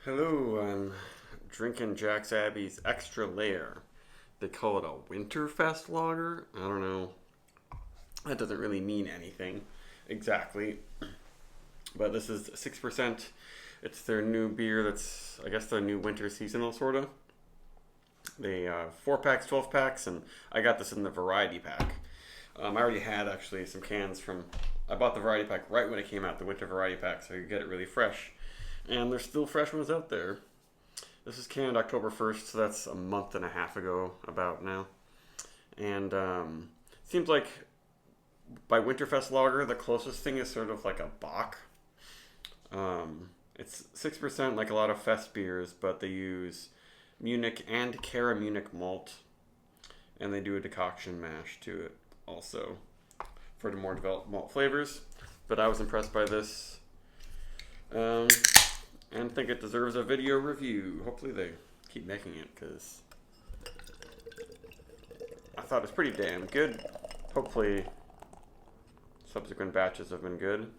Hello, I'm drinking Jack's Abbey's Extra Layer. They call it a Winterfest lager. I don't know. That doesn't really mean anything exactly. But this is 6%. It's their new beer that's, I guess, their new winter seasonal, sort of. They 4 packs, 12 packs, and I got this in the variety pack. I already had actually some cans from. I bought the variety pack right when it came out, the winter variety pack, so you get it really fresh. And there's still fresh ones out there. This is canned October 1st, so that's a month and a half ago, about now. And seems like by Winterfest Lager, the closest thing is sort of like a Bock. It's 6% like a lot of Fest beers, but they use Munich and Cara Munich malt, and they do a decoction mash to it also for the more developed malt flavors. But I was impressed by this. And think it deserves a video review. Hopefully they keep making it, because I thought it was pretty damn good. Hopefully subsequent batches have been good.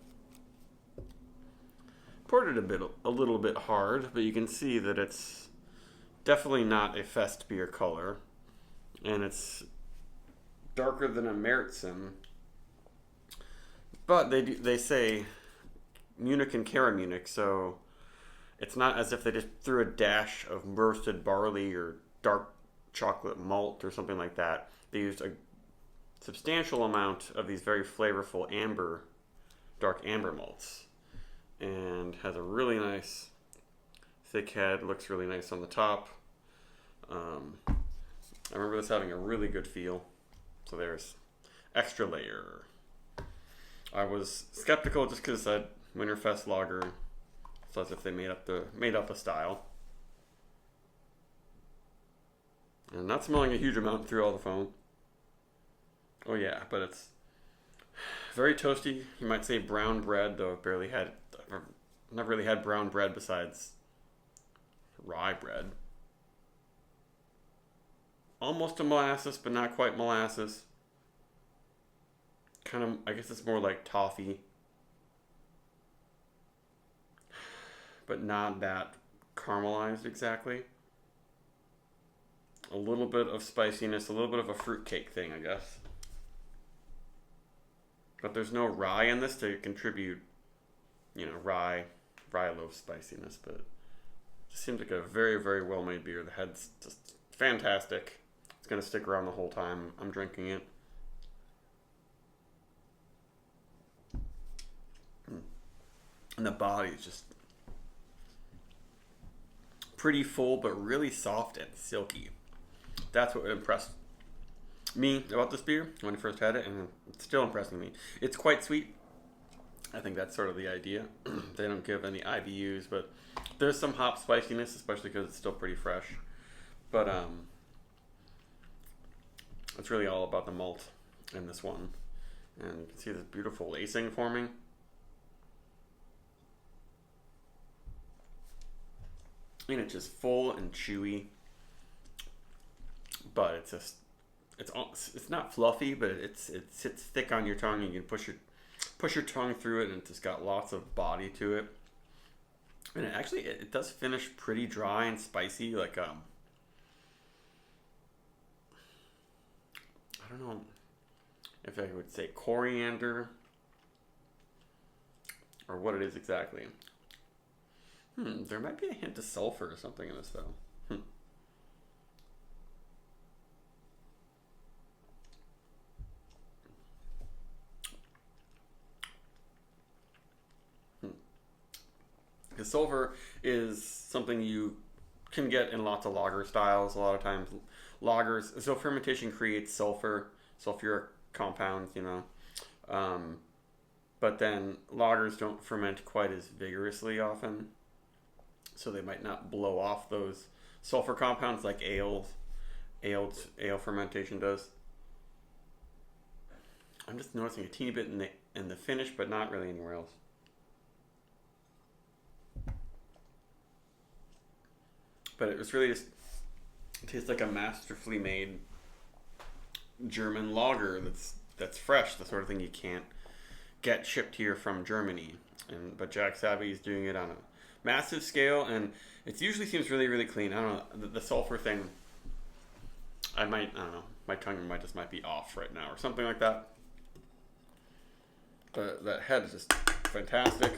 Poured it a little bit hard, but you can see that it's definitely not a Fest beer color, and it's darker than a Märzen. But they say Munich and Cara Munich, so it's not as if they just threw a dash of roasted barley or dark chocolate malt or something like that. They used a substantial amount of these very flavorful dark amber malts, and has a really nice thick head. Looks really nice on the top. I remember this having a really good feel. So there's Extra Layer. I was skeptical just because I said Winterfest Lager. So as if they made up a style. And not smelling a huge amount through all the foam. Oh yeah, but it's very toasty. You might say brown bread, though I've never really had brown bread besides rye bread. Almost a molasses, but not quite molasses. Kind of, I guess it's more like toffee, but not that caramelized exactly. A little bit of spiciness, a little bit of a fruitcake thing, I guess. But there's no rye in this to contribute, rye loaf spiciness. But it just seems like a very, very well made beer. The head's just fantastic. It's gonna stick around the whole time I'm drinking it. And the body is just pretty full, but really soft and silky. That's what impressed me about this beer when I first had it, and it's still impressing me. It's quite sweet. I think that's sort of the idea. They don't give any IBUs, but there's some hop spiciness, especially because it's still pretty fresh. But it's really all about the malt in this one. And you can see this beautiful lacing forming. And it's just full and chewy, but it's not fluffy, but it sits thick on your tongue. You can push your tongue through it, and it's just got lots of body to it. And it does finish pretty dry and spicy, like I don't know if I would say coriander or what it is exactly. There might be a hint of sulfur or something in this, though. The sulfur is something you can get in lots of lager styles. A lot of times, lagers. So fermentation creates sulfuric compounds, But then lagers don't ferment quite as vigorously often, so they might not blow off those sulfur compounds like ale fermentation does. I'm just noticing a teeny bit in the finish, but not really anywhere else. But it was really just, it tastes like a masterfully made German lager that's fresh, the sort of thing you can't get shipped here from Germany. But Jack's Abbey is doing it on a massive scale, and it usually seems really, really clean. I don't know, the sulfur thing, I don't know, my tongue might be off right now or something like that. But that head is just fantastic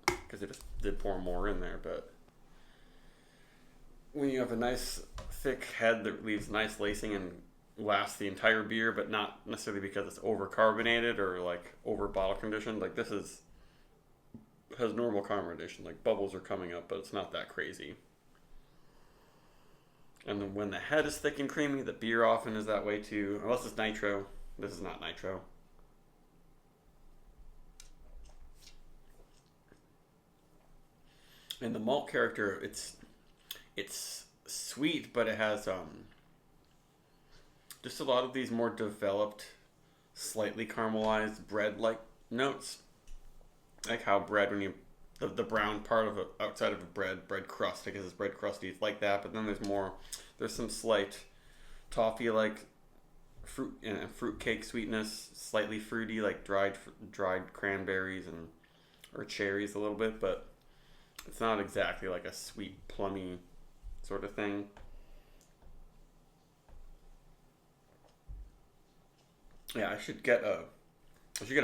because they just did pour more in there. But when you have a nice thick head that leaves nice lacing and lasts the entire beer, but not necessarily because it's over carbonated or like over bottle conditioned, like this has normal carbonation. Like bubbles are coming up, but it's not that crazy. And then when the head is thick and creamy, the beer often is that way too. Unless it's nitro. This is not nitro. And the malt character, it's sweet, but it has just a lot of these more developed, slightly caramelized bread-like notes. Like how bread, when you the brown part of outside of a bread crust, I guess it's bread crusty. It's like that, but then there's some slight toffee-like fruit and fruit cake sweetness, slightly fruity, like dried cranberries or cherries a little bit, but it's not exactly like a sweet plummy sort of thing. Yeah, I should get a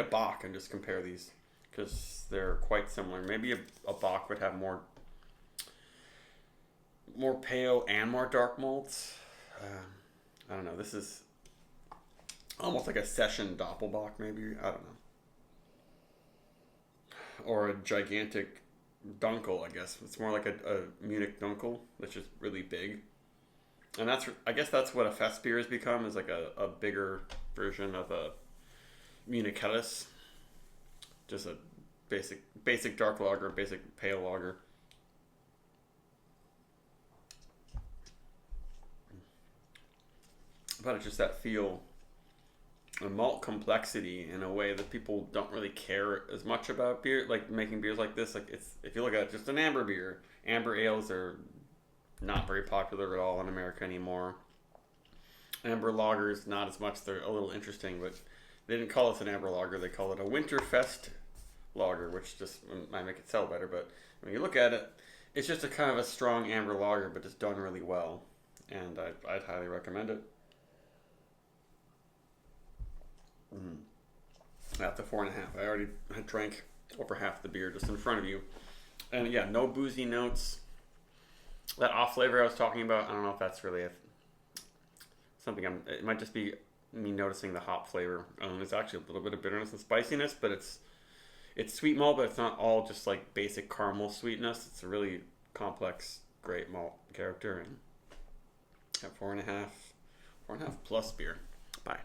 Bock and just compare these because they're quite similar. Maybe a Bock would have more pale and more dark malts. I don't know. This is almost like a session Doppelbock, maybe. I don't know. Or a gigantic Dunkel, I guess. It's more like a Munich Dunkel that's just really big. And I guess that's what a fest beer has become, is like a bigger version of a Munich Helles. Just a basic dark lager, basic pale lager. But it's just that feel, a malt complexity in a way that people don't really care as much about beer, like making beers like this. Like if you look at it, just an amber beer, amber ales are not very popular at all in America anymore. Amber lagers, not as much. They're a little interesting, but they didn't call this an amber lager. They call it a Winterfest lager, which just might make it sell better. But when you look at it, it's just a kind of a strong amber lager, but just done really well. And I'd highly recommend it. At the 4.5, I drank over half the beer just in front of you, and yeah, no boozy notes. That off flavor I was talking about, I don't know if that's really something it might just be me noticing the hop flavor. It's actually a little bit of bitterness and spiciness, but it's sweet malt, but it's not all just like basic caramel sweetness. It's a really complex, great malt character, and at 4.5 plus beer. Bye.